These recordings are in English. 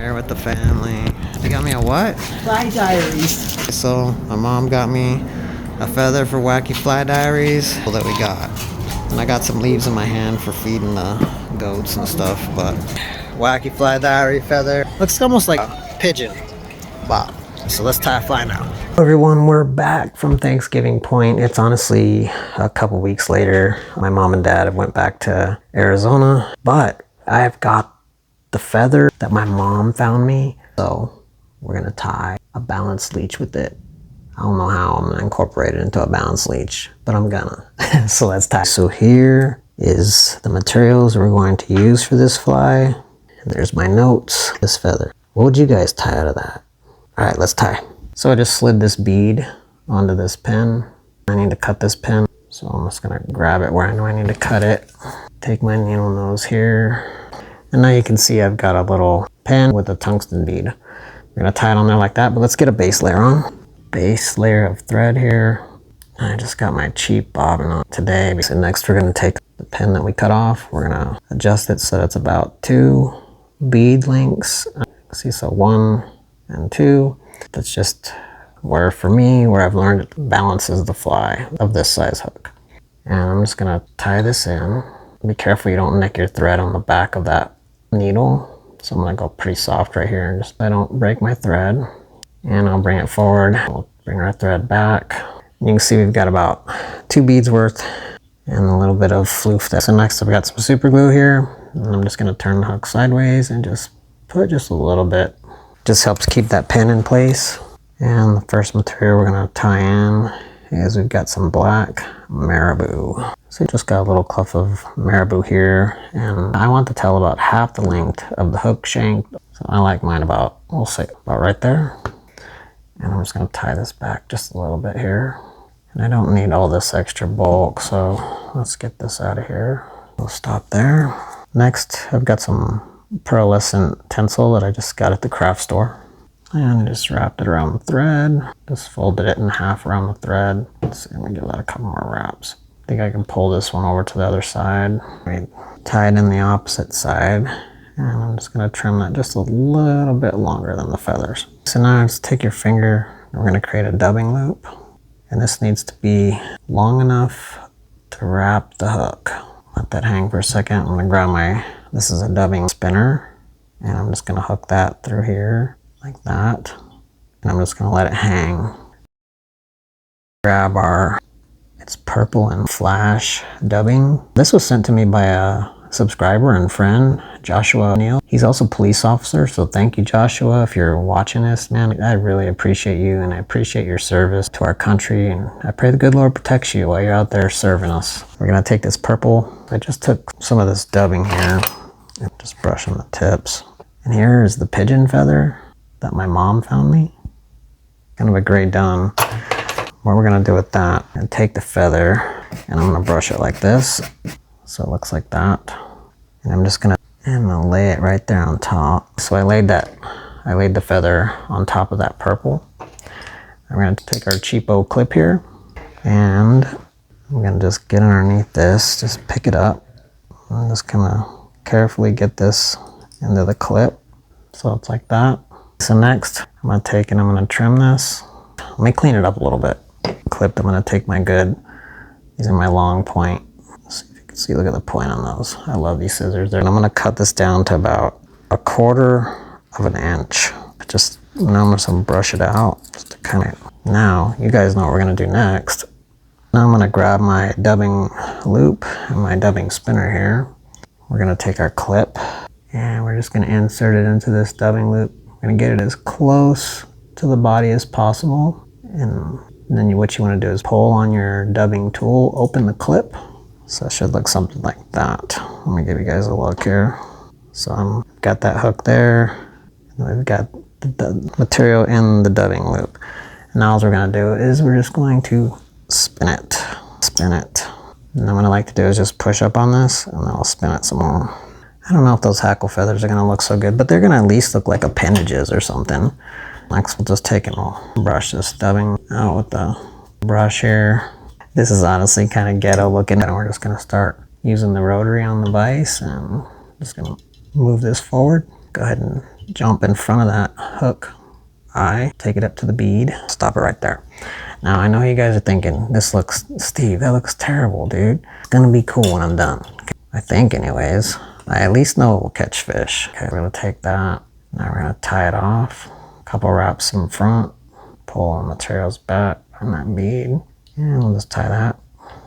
here with the family. You got me a what? Fly Diaries. So my mom got me a feather for Wacky Fly Diaries that we got. And I got some leaves in my hand for feeding the goats and stuff, but Wacky Fly Diary feather. Looks almost like a pigeon. Wow. So let's tie a fly now. Everyone, we're back from Thanksgiving Point. It's honestly a couple weeks later. My mom and dad went back to Arizona, but I've got the feather that my mom found me. So we're gonna tie a balanced leech with it. I don't know how I'm gonna incorporate it into a balanced leech, but I'm gonna. So let's tie. So here is the materials we're going to use for this fly. And there's my notes. This feather. What would you guys tie out of that? All right, let's tie. So I just slid this bead onto this pin. I need to cut this pin. So I'm just gonna grab it where I know I need to cut it. Take my needle nose here. And now you can see I've got a little pin with a tungsten bead. We're gonna tie it on there like that, but let's get a base layer on. Base layer of thread here. I just got my cheap bobbin on today. So next we're gonna take the pin that we cut off. We're gonna adjust it so it's about 2 bead lengths. See, so 1 and 2. That's just where, for me, where I've learned it balances the fly of this size hook. And I'm just gonna tie this in. Be careful you don't nick your thread on the back of that needle. So I'm gonna go pretty soft right here, just so I don't break my thread. And I'll bring it forward. We'll bring our thread back. You can see we've got about 2 beads worth and a little bit of floof there. So next I've got some super glue here. And I'm just gonna turn the hook sideways and just put just a little bit. Just helps keep that pin in place. And the first material we're gonna tie in is we've got some black marabou. So just got a little clump of marabou here, and I want the tail about half the length of the hook shank. So I like mine about, we'll say about right there. And I'm just gonna tie this back just a little bit here. And I don't need all this extra bulk, so let's get this out of here. We'll stop there. Next, I've got some pearlescent tinsel that I just got at the craft store. And just wrapped it around the thread. Just folded it in half around the thread. Let's see, let me give that a couple more wraps. I think I can pull this one over to the other side. We tie it in the opposite side. And I'm just gonna trim that just a little bit longer than the feathers. So now just take your finger, and we're gonna create a dubbing loop. And this needs to be long enough to wrap the hook. Let that hang for a second. I'm gonna grab this is a dubbing spinner. And I'm just gonna hook that through here. Like that, and I'm just gonna let it hang. Grab it's purple and flash dubbing. This was sent to me by a subscriber and friend, Joshua Neal. He's also a police officer, so thank you, Joshua, if you're watching this, man. I really appreciate you, and I appreciate your service to our country, and I pray the good Lord protects you while you're out there serving us. We're gonna take this purple. I just took some of this dubbing here and just brush on the tips. And here is the pigeon feather that my mom found me. Kind of a gray dun. What we're gonna do with that, and take the feather, and I'm gonna brush it like this, so it looks like that. And I'm gonna lay it right there on top. So I laid the feather on top of that purple. I'm gonna take our cheapo clip here, and I'm gonna just get underneath this, just pick it up. I'm just gonna carefully get this into the clip, so it's like that. So next, I'm gonna take and I'm gonna trim this. Let me clean it up a little bit. Clipped, I'm gonna take these are my long point. See if you can see, look at the point on those. I love these scissors there. And I'm gonna cut this down to about 1/4 of an inch. Just, now I'm just gonna brush it out, just to kind of, now, you guys know what we're gonna do next. Now I'm gonna grab my dubbing loop and my dubbing spinner here. We're gonna take our clip, and we're just gonna insert it into this dubbing loop. We're gonna get it as close to the body as possible. And then what you wanna do is pull on your dubbing tool, open the clip. So it should look something like that. Let me give you guys a look here. So I've got that hook there. And we've got the material in the dubbing loop. And now all we're gonna do is we're just going to spin it. Spin it. And then what I like to do is just push up on this, and then I'll spin it some more. I don't know if those hackle feathers are gonna look so good, but they're gonna at least look like appendages or something. Next, we'll just take and we'll brush this dubbing out with the brush here. This is honestly kind of ghetto looking, and we're just gonna start using the rotary on the vise, and just gonna move this forward. Go ahead and jump in front of that hook eye, take it up to the bead, stop it right there. Now I know you guys are thinking, this looks, Steve, that looks terrible, dude. It's gonna be cool when I'm done. I think anyways. I at least know it will catch fish. Okay, we're gonna take that. Now we're gonna tie it off. Couple wraps in front, pull the materials back on that bead, and we'll just tie that.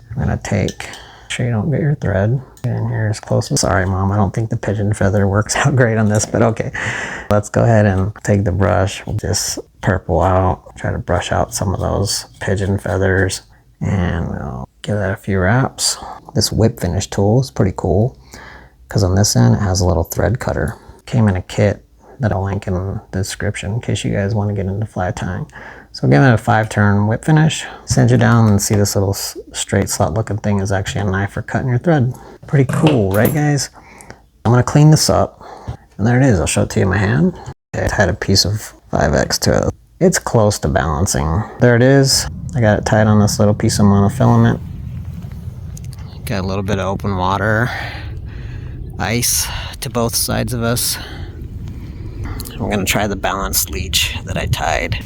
I'm gonna take, make sure you don't get your thread. Get in here as close as, sorry mom, I don't think the pigeon feather works out great on this, but okay. Let's go ahead and take the brush. We'll just purple out, try to brush out some of those pigeon feathers, and we'll give that a few wraps. This whip finish tool is pretty cool because on this end it has a little thread cutter. Came in a kit that I'll link in the description in case you guys want to get into fly tying. So give it a 5-turn whip finish. Send you down and see this little straight slot looking thing is actually a knife for cutting your thread. Pretty cool, right guys? I'm gonna clean this up. And there it is, I'll show it to you in my hand. I tied a piece of 5X to it. It's close to balancing. There it is. I got it tied on this little piece of monofilament. Got a little bit of open water, ice to both sides of us. I'm gonna try the balanced leech that I tied.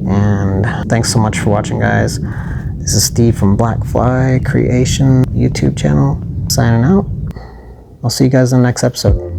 And thanks so much for watching, guys. This is Steve from Black Fly Creation YouTube channel, signing out. I'll see you guys in the next episode.